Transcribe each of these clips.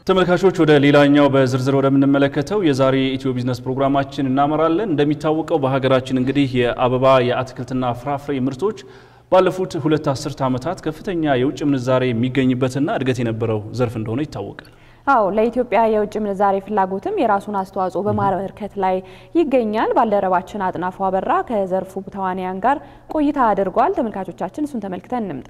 ተመልካቾች ወደ ሌላኛው በዝርዝር ወደምንመለከተው የዛሬ ኢትዮ ቢዝነስ ፕሮግራማችን እናመራለን። እንደሚታወቀው በሀገራችን እንግዲህ የአበባ የአትክልትና ፍራፍሬ ምርቶች ባለፉት 2 አስርት ዓመታት ከፍተኛ የውጭ ምንዛሬ የሚገኝበትና እድገት የነበረው ዘርፍ እንደሆነ ይታወቃል። አዎ ለኢትዮጵያ የውጭ ምንዛሬ ፍላጎትም የራሱን አስተዋጽኦ በማበርከት ላይ ይገኛል። ባልደረባችን አጥናፉ አበራ ከዘርፉ ተዋንያን ጋር ቆይታ አድርጓል። ተመልካቾቻችን እሱን ተመልክተን እንምጣ።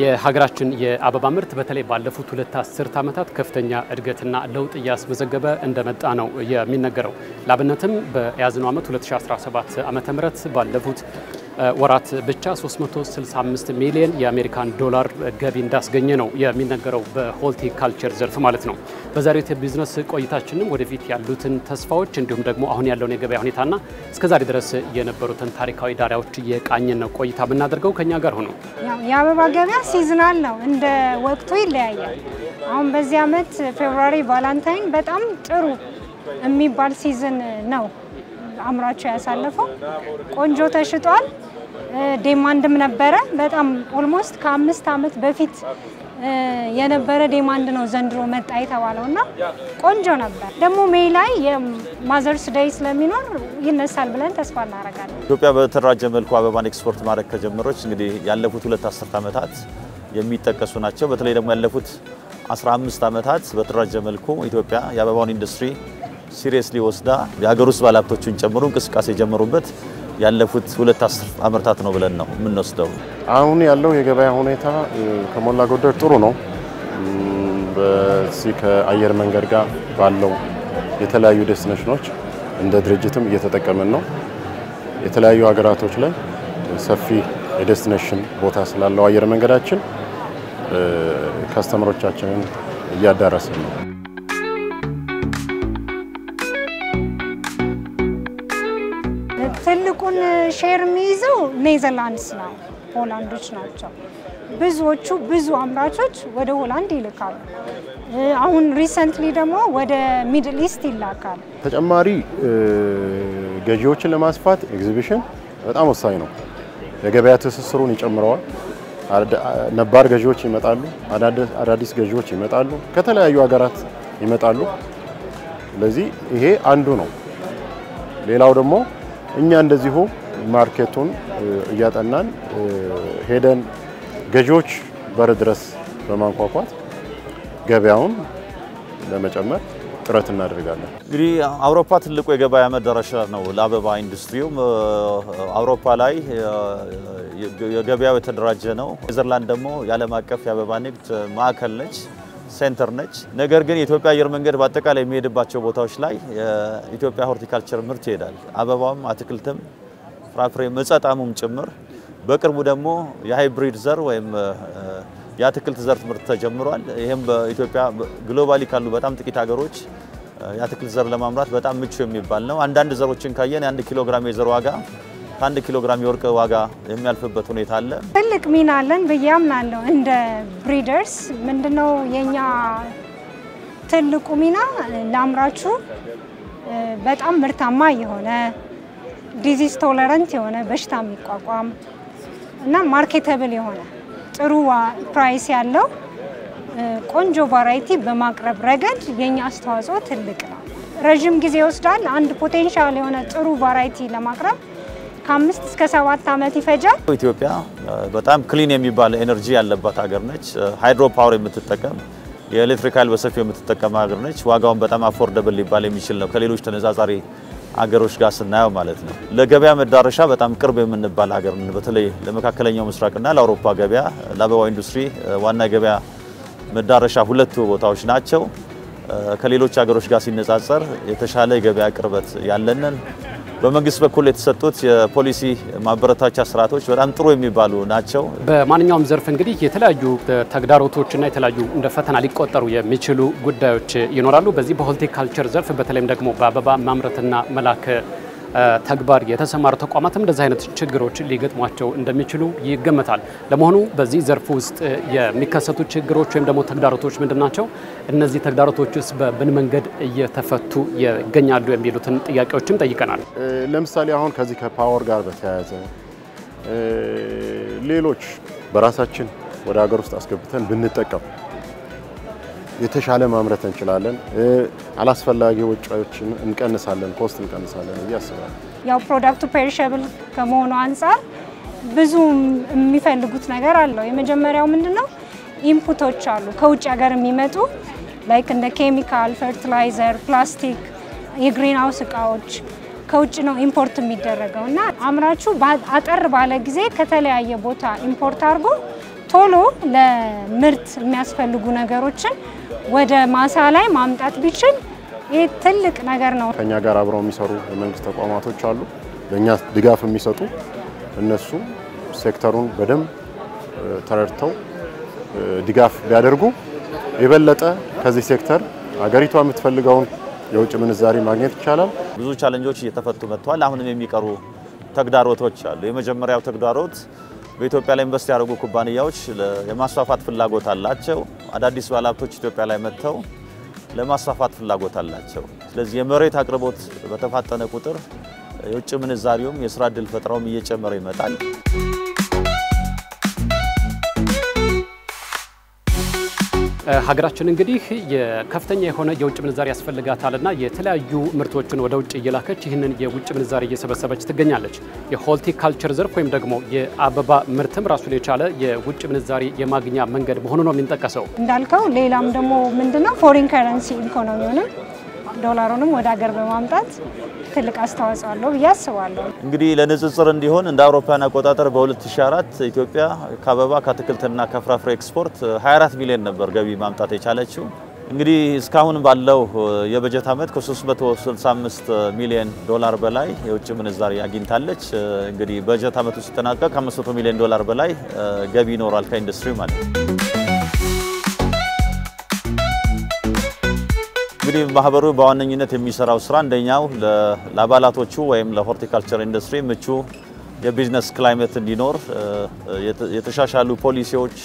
የሀገራችን የአበባ ምርት በተለይ ባለፉት 2 አስርት ዓመታት ከፍተኛ እድገትና ለውጥ ያስመዘገበ እንደመጣ ነው የሚነገረው። ላብነትም በያዝነው ዓመት 2017 ዓመተ ምህረት ባለፉት ወራት ብቻ 365 ሚሊዮን የአሜሪካን ዶላር ገቢ እንዳስገኘ ነው የሚነገረው በሆርቲካልቸር ዘርፍ ማለት ነው። በዛሬው ቢዝነስ ቆይታችንም ወደፊት ያሉትን ተስፋዎች እንዲሁም ደግሞ አሁን ያለውን የገበያ ሁኔታና እስከዛሬ ድረስ የነበሩትን ታሪካዊ ዳራዎች የቃኘን ነው ቆይታ ብናደርገው ከኛ ጋር ሆኖ የአበባ ገበያ ሲዝናል ነው፣ እንደ ወቅቱ ይለያያል። አሁን በዚህ ዓመት ፌብሩዋሪ ቫላንታይን በጣም ጥሩ የሚባል ሲዝን ነው አምራቹ ያሳለፈው። ቆንጆ ተሽጧል። ዲማንድም ነበረ። በጣም ኦልሞስት ከ5 ዓመት በፊት የነበረ ዲማንድ ነው ዘንድሮ መጣ የተባለውና ቆንጆ ነበር። ደግሞ ሜይ ላይ የማዘርስ ዴይ ስለሚኖር ይነሳል ብለን ተስፋ እናደርጋለን። ኢትዮጵያ በተደራጀ መልኩ አበባን ኤክስፖርት ማድረግ ከጀመረች እንግዲህ ያለፉት 2 አስርት ዓመታት የሚጠቀሱ ናቸው። በተለይ ደግሞ ያለፉት 15 ዓመታት በተደራጀ መልኩ ኢትዮጵያ የአበባውን ኢንዱስትሪ ሲሪየስሊ ወስዳ የሀገር ውስጥ ባለሀብቶችን ጨምሮ እንቅስቃሴ የጀመሩበት ያለፉት 2 አስርት ዓመታት ነው ብለን ነው የምንወስደው። አሁን ያለው የገበያ ሁኔታ ከሞላ ጎደል ጥሩ ነው። በዚህ ከአየር መንገድ ጋር ባለው የተለያዩ ዴስቲኔሽኖች እንደ ድርጅትም እየተጠቀመን ነው። የተለያዩ ሀገራቶች ላይ ሰፊ የዴስቲኔሽን ቦታ ስላለው አየር መንገዳችን ካስተመሮቻችንን እያዳረስን ነው። ትልቁን ሼር የሚይዘው ኔዘርላንድስ ነው፣ ሆላንዶች ናቸው። ብዙ አምራቾች ወደ ሆላንድ ይልካሉ። አሁን ሪሰንትሊ ደግሞ ወደ ሚድል ኢስት ይላካል። ተጨማሪ ገዢዎችን ለማስፋት ኤግዚቢሽን በጣም ወሳኝ ነው። የገበያ ትስስሩን ይጨምረዋል። ነባር ገዢዎች ይመጣሉ፣ አዳዲስ ገዢዎች ይመጣሉ፣ ከተለያዩ ሀገራት ይመጣሉ። ስለዚህ ይሄ አንዱ ነው። ሌላው ደግሞ እኛ እንደዚሁ ማርኬቱን እያጠናን ሄደን ገዢዎች በር ድረስ በማንኳኳት ገበያውን ለመጨመር ጥረት እናደርጋለን። እንግዲህ አውሮፓ ትልቁ የገበያ መዳረሻ ነው ለአበባ ኢንዱስትሪው። አውሮፓ ላይ የገበያው የተደራጀ ነው። ኔዘርላንድ ደግሞ የዓለም አቀፍ የአበባ ንግድ ማዕከል ነች፣ ሴንተር ነች። ነገር ግን የኢትዮጵያ አየር መንገድ በአጠቃላይ የሚሄድባቸው ቦታዎች ላይ የኢትዮጵያ ሆርቲካልቸር ምርት ይሄዳል። አበባም አትክልትም ፍራፍሬም እጸጣሙም ጭምር። በቅርቡ ደግሞ የሃይብሪድ ዘር ወይም የአትክልት ዘር ምርት ተጀምሯል። ይሄም በኢትዮጵያ ግሎባሊ ካሉ በጣም ጥቂት ሀገሮች የአትክልት ዘር ለማምራት በጣም ምቹ የሚባል ነው። አንዳንድ ዘሮችን ካየን የ1 ኪሎ ግራም የዘር ዋጋ ከ1 ኪሎ ግራም የወርቅ ዋጋ የሚያልፍበት ሁኔታ አለ። ትልቅ ሚና አለን ብዬ አምናለሁ። እንደ ብሪደርስ ምንድነው የኛ ትልቁ ሚና ለአምራቹ በጣም ምርታማ የሆነ ዲዚዝ ቶለራንት የሆነ በሽታ የሚቋቋም እና ማርኬተብል የሆነ ጥሩ ፕራይስ ያለው ቆንጆ ቫራይቲ በማቅረብ ረገድ የኛ አስተዋጽኦ ትልቅ ነው። ረጅም ጊዜ ይወስዳል። አንድ ፖቴንሻል የሆነ ጥሩ ቫራይቲ ለማቅረብ ከ5 እስከ 7 ዓመት ይፈጃል። ኢትዮጵያ በጣም ክሊን የሚባል ኤነርጂ ያለባት ሀገር ነች። ሃይድሮ ፓወር የምትጠቀም የኤሌክትሪክ ኃይል በሰፊው የምትጠቀም ሀገር ነች። ዋጋውን በጣም አፎርደብል ሊባል የሚችል ነው ከሌሎች ተነጻጻሪ ሀገሮች ጋር ስናየው ማለት ነው። ለገበያ መዳረሻ በጣም ቅርብ የምንባል ሀገር ነን። በተለይ ለመካከለኛው ምስራቅና ለአውሮፓ ገበያ ለአበባ ኢንዱስትሪ ዋና ገበያ መዳረሻ ሁለቱ ቦታዎች ናቸው። ከሌሎች ሀገሮች ጋር ሲነጻጸር የተሻለ የገበያ ቅርበት ያለንን በመንግስት በኩል የተሰጡት የፖሊሲ ማበረታቻ ስርዓቶች በጣም ጥሩ የሚባሉ ናቸው። በማንኛውም ዘርፍ እንግዲህ የተለያዩ ተግዳሮቶችና የተለያዩ እንደ ፈተና ሊቆጠሩ የሚችሉ ጉዳዮች ይኖራሉ። በዚህ በሆርቲካልቸር ዘርፍ በተለይም ደግሞ በአበባ ማምረትና መላክ ተግባር የተሰማሩ ተቋማትም እንደዚህ አይነት ችግሮች ሊገጥሟቸው እንደሚችሉ ይገመታል። ለመሆኑ በዚህ ዘርፍ ውስጥ የሚከሰቱ ችግሮች ወይም ደግሞ ተግዳሮቶች ምንድናቸው? እነዚህ ተግዳሮቶችስ በምን መንገድ እየተፈቱ ይገኛሉ የሚሉትን ጥያቄዎችም ጠይቀናል። ለምሳሌ አሁን ከዚህ ከፓወር ጋር በተያያዘ ሌሎች በራሳችን ወደ ሀገር ውስጥ አስገብተን ብንጠቀም የተሻለ ማምረት እንችላለን። አላስፈላጊ ወጪዎችን እንቀንሳለን፣ ኮስት እንቀንሳለን እያስባለሁ። ያው ፕሮዳክቱ ፔሪሸብል ከመሆኑ አንፃር ብዙ የሚፈልጉት ነገር አለው። የመጀመሪያው ምንድነው ኢንፑቶች አሉ ከውጭ ሀገር የሚመጡ ላይክ እንደ ኬሚካል፣ ፈርቲላይዘር፣ ፕላስቲክ፣ የግሪን ሃውስ እቃዎች ከውጭ ነው ኢምፖርት የሚደረገው እና አምራቹ አጠር ባለ ጊዜ ከተለያየ ቦታ ኢምፖርት አድርጎ ቶሎ ለምርት የሚያስፈልጉ ነገሮችን ወደ ማሳ ላይ ማምጣት ቢችል ይሄ ትልቅ ነገር ነው። ከኛ ጋር አብረው የሚሰሩ የመንግስት ተቋማቶች አሉ ለኛ ድጋፍ የሚሰጡ እነሱ ሴክተሩን በደንብ ተረድተው ድጋፍ ቢያደርጉ የበለጠ ከዚህ ሴክተር ሀገሪቷ የምትፈልገውን የውጭ ምንዛሪ ማግኘት ይቻላል። ብዙ ቻሌንጆች እየተፈቱ መጥተዋል። አሁንም የሚቀሩ ተግዳሮቶች አሉ። የመጀመሪያው ተግዳሮት በኢትዮጵያ ላይ ኢንቨስት ያደረጉ ኩባንያዎች የማስፋፋት ፍላጎት አላቸው። አዳዲስ ባለሀብቶች ኢትዮጵያ ላይ መጥተው ለማስፋፋት ፍላጎት አላቸው። ስለዚህ የመሬት አቅርቦት በተፋጠነ ቁጥር የውጭ ምንዛሪውም የስራ ዕድል ፈጠራውም እየጨመረ ይመጣል። ሀገራችን እንግዲህ የከፍተኛ የሆነ የውጭ ምንዛሪ ያስፈልጋታልና የተለያዩ ምርቶችን ወደ ውጭ እየላከች ይህንን የውጭ ምንዛሪ እየሰበሰበች ትገኛለች። የሆርቲካልቸር ዘርፍ ወይም ደግሞ የአበባ ምርትም ራሱን የቻለ የውጭ ምንዛሪ የማግኛ መንገድ መሆኑ ነው የሚጠቀሰው። እንዳልከው ሌላም ደግሞ ምንድነው ፎሪን ከረንሲ ኢኮኖሚውንም ዶላሩንም ወደ ሀገር በማምጣት ትልቅ አስተዋጽኦ አለው ብዬ አስባለሁ። እንግዲህ ለንጽጽር እንዲሆን እንደ አውሮፓውያን አቆጣጠር በ2004 ኢትዮጵያ ከአበባ ከአትክልትና ከፍራፍሬ ኤክስፖርት 24 ሚሊዮን ነበር ገቢ ማምጣት የቻለችው። እንግዲህ እስካሁን ባለው የበጀት ዓመት ከ365 ሚሊዮን ዶላር በላይ የውጭ ምንዛሪ አግኝታለች። እንግዲህ በጀት ዓመቱ ሲጠናቀቅ ከ500 ሚሊዮን ዶላር በላይ ገቢ ይኖራል ከኢንዱስትሪው ማለት ነው። እንግዲህ ማህበሩ በዋነኝነት የሚሰራው ስራ አንደኛው ለአባላቶቹ ወይም ለሆርቲካልቸር ኢንዱስትሪ ምቹ የቢዝነስ ክላይሜት እንዲኖር የተሻሻሉ ፖሊሲዎች፣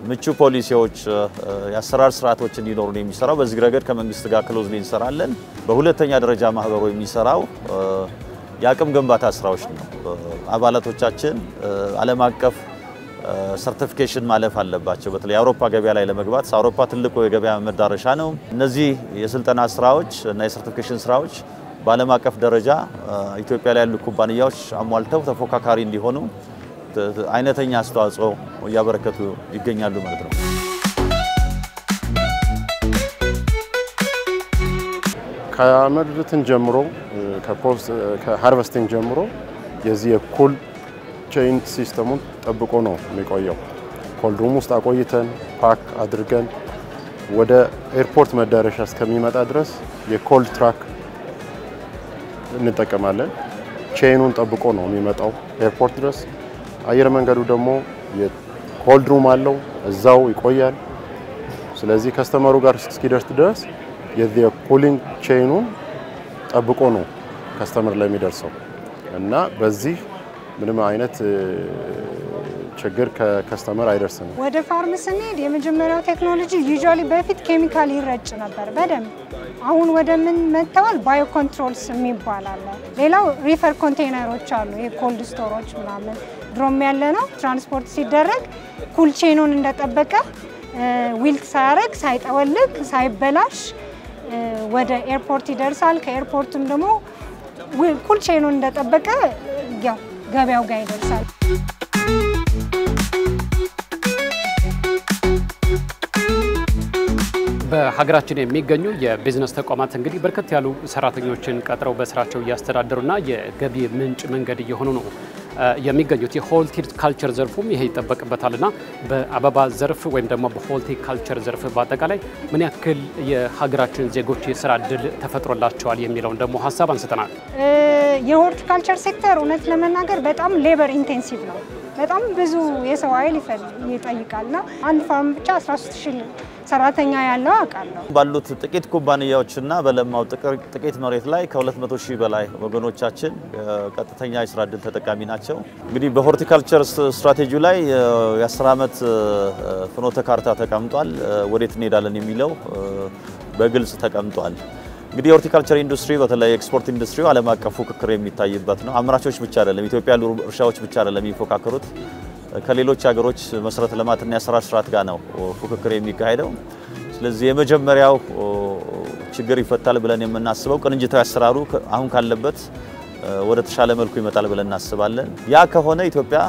ምቹ ፖሊሲዎች፣ የአሰራር ስርዓቶች እንዲኖሩ ነው የሚሰራው። በዚህ ረገድ ከመንግስት ጋር ክሎዝሊ እንሰራለን። በሁለተኛ ደረጃ ማህበሩ የሚሰራው የአቅም ግንባታ ስራዎች ነው። አባላቶቻችን ዓለም አቀፍ ሰርቲፊኬሽን ማለፍ አለባቸው። በተለይ የአውሮፓ ገበያ ላይ ለመግባት አውሮፓ ትልቁ የገበያ መዳረሻ ነው። እነዚህ የስልጠና ስራዎች እና የሰርቲፊኬሽን ስራዎች በዓለም አቀፍ ደረጃ ኢትዮጵያ ላይ ያሉ ኩባንያዎች አሟልተው ተፎካካሪ እንዲሆኑ አይነተኛ አስተዋጽኦ እያበረከቱ ይገኛሉ ማለት ነው። ከአመርትን ጀምሮ ከሃርቨስቲንግ ጀምሮ የዚህ የኮል ቼን ሲስተሙን ጠብቆ ነው የሚቆየው። ኮልድ ሩም ውስጥ አቆይተን ፓክ አድርገን ወደ ኤርፖርት መዳረሻ እስከሚመጣ ድረስ የኮልድ ትራክ እንጠቀማለን። ቼኑን ጠብቆ ነው የሚመጣው ኤርፖርት ድረስ። አየር መንገዱ ደግሞ የኮልድ ሩም አለው፣ እዛው ይቆያል። ስለዚህ ከስተመሩ ጋር እስኪደርስ ድረስ የኩሊንግ ቼኑን ጠብቆ ነው ከስተመር ላይ የሚደርሰው እና በዚህ ምንም አይነት ችግር ከከስተመር አይደርስም። ወደ ፋርም ስንሄድ የመጀመሪያው ቴክኖሎጂ ዩዥዋሊ በፊት ኬሚካል ይረጭ ነበር በደንብ። አሁን ወደ ምን መጥተዋል? ባዮ ኮንትሮልስ የሚባል አለ። ሌላው ሪፈር ኮንቴይነሮች አሉ፣ የኮልድ ስቶሮች ምናምን ድሮም ያለ ነው። ትራንስፖርት ሲደረግ ኩል ቼኑን እንደጠበቀ ዊልት ሳያረግ ሳይጠወልግ ሳይበላሽ ወደ ኤርፖርት ይደርሳል። ከኤርፖርትም ደግሞ ኩል ቼኑን እንደጠበቀ ያው ገበያው ጋር ይደርሳል። በሀገራችን የሚገኙ የቢዝነስ ተቋማት እንግዲህ በርከት ያሉ ሰራተኞችን ቀጥረው በስራቸው እያስተዳደሩና የገቢ ምንጭ መንገድ እየሆኑ ነው የሚገኙት። የሆርቲካልቸር ዘርፉም ይሄ ይጠበቅበታልና በአበባ ዘርፍ ወይም ደግሞ በሆርቲካልቸር ዘርፍ በአጠቃላይ ምን ያክል የሀገራችን ዜጎች የስራ እድል ተፈጥሮላቸዋል የሚለውን ደግሞ ሀሳብ አንስተናል። የሆርቲካልቸር ሴክተር እውነት ለመናገር በጣም ሌበር ኢንቴንሲቭ ነው። በጣም ብዙ የሰው ኃይል ይጠይቃልና አንድ ፋርም ብቻ 13000 ሰራተኛ ያለው አውቃለሁ። ባሉት ጥቂት ኩባንያዎችና በለማው ጥቂት መሬት ላይ ከ200,000 በላይ ወገኖቻችን ቀጥተኛ የስራ ዕድል ተጠቃሚ ናቸው። እንግዲህ በሆርቲካልቸር ስትራቴጂው ላይ የ10 ዓመት ፍኖተ ካርታ ተቀምጧል። ወዴት እንሄዳለን የሚለው በግልጽ ተቀምጧል። እንግዲህ የሆርቲካልቸር ኢንዱስትሪ በተለይ ኤክስፖርት ኢንዱስትሪው ዓለም አቀፍ ፉክክር የሚታይበት ነው። አምራቾች ብቻ አይደለም፣ ኢትዮጵያ ያሉ እርሻዎች ብቻ አይደለም የሚፎካከሩት ከሌሎች ሀገሮች መሰረተ ልማትና የአሰራር ስርዓት ጋር ነው ፉክክር የሚካሄደው። ስለዚህ የመጀመሪያው ችግር ይፈታል ብለን የምናስበው ቅንጅታዊ አሰራሩ አሁን ካለበት ወደ ተሻለ መልኩ ይመጣል ብለን እናስባለን። ያ ከሆነ ኢትዮጵያ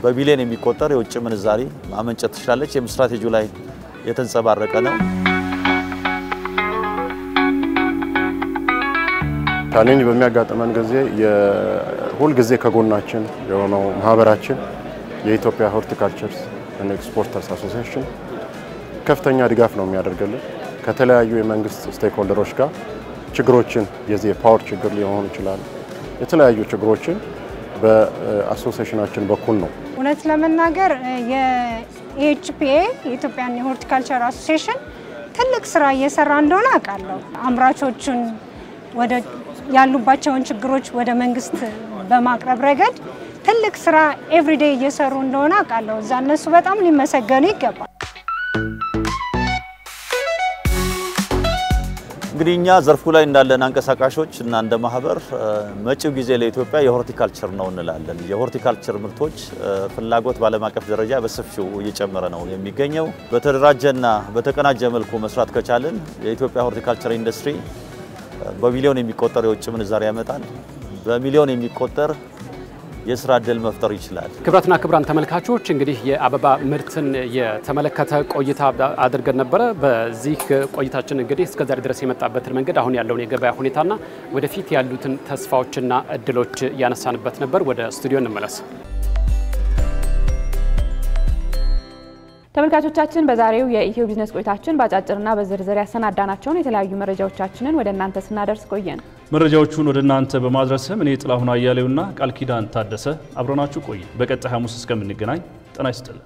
በቢሊዮን የሚቆጠር የውጭ ምንዛሪ ማመንጨት ትችላለች። የስትራቴጂው ላይ የተንጸባረቀ ነው። ቻሌንጅ በሚያጋጥመን ጊዜ ሁል ጊዜ ከጎናችን የሆነው ማህበራችን የኢትዮጵያ ሆርቲካልቸር እና ኤክስፖርተርስ አሶሲዬሽን ከፍተኛ ድጋፍ ነው የሚያደርግልን ከተለያዩ የመንግስት ስቴክሆልደሮች ጋር ችግሮችን የዚህ ፓወር ችግር ሊሆን ይችላል የተለያዩ ችግሮችን በአሶሲዬሽናችን በኩል ነው። እውነት ለመናገር የኤችፒኤ የኢትዮጵያን ሆርቲካልቸር አሶሲዬሽን ትልቅ ስራ እየሰራ እንደሆነ አውቃለሁ። አምራቾቹን ወደ ያሉባቸውን ችግሮች ወደ መንግስት በማቅረብ ረገድ ትልቅ ስራ ኤቭሪዴይ እየሰሩ እንደሆነ አውቃለሁ። እዛ እነሱ በጣም ሊመሰገኑ ይገባል። እንግዲህ እኛ ዘርፉ ላይ እንዳለን አንቀሳቃሾች እና እንደ ማህበር መጪው ጊዜ ለኢትዮጵያ የሆርቲካልቸር ነው እንላለን። የሆርቲካልቸር ምርቶች ፍላጎት በዓለም አቀፍ ደረጃ በሰፊው እየጨመረ ነው የሚገኘው። በተደራጀና በተቀናጀ መልኩ መስራት ከቻልን የኢትዮጵያ ሆርቲካልቸር ኢንዱስትሪ በቢሊዮን የሚቆጠር የውጭ ምንዛሪ ያመጣል። በሚሊዮን የሚቆጠር የስራ ዕድል መፍጠር ይችላል። ክብራትና ክብራን ተመልካቾች እንግዲህ የአበባ ምርትን የተመለከተ ቆይታ አድርገን ነበረ። በዚህ ቆይታችን እንግዲህ እስከዛሬ ድረስ የመጣበትን መንገድ አሁን ያለውን የገበያ ሁኔታና ወደፊት ያሉትን ተስፋዎችና እድሎች ያነሳንበት ነበር። ወደ ስቱዲዮ እንመለስ። ተመልካቾቻችን በዛሬው የኢትዮ ቢዝነስ ቆይታችን ባጫጭርና በዝርዝር ያሰናዳናቸውን የተለያዩ መረጃዎቻችንን ወደ እናንተ ስናደርስ ቆየን። መረጃዎቹን ወደ እናንተ በማድረስም እኔ ጥላሁን አያሌውና ቃል ኪዳን ታደሰ አብረናችሁ ቆይ። በቀጣይ ሐሙስ እስከምንገናኝ ጤና ይስጥልን።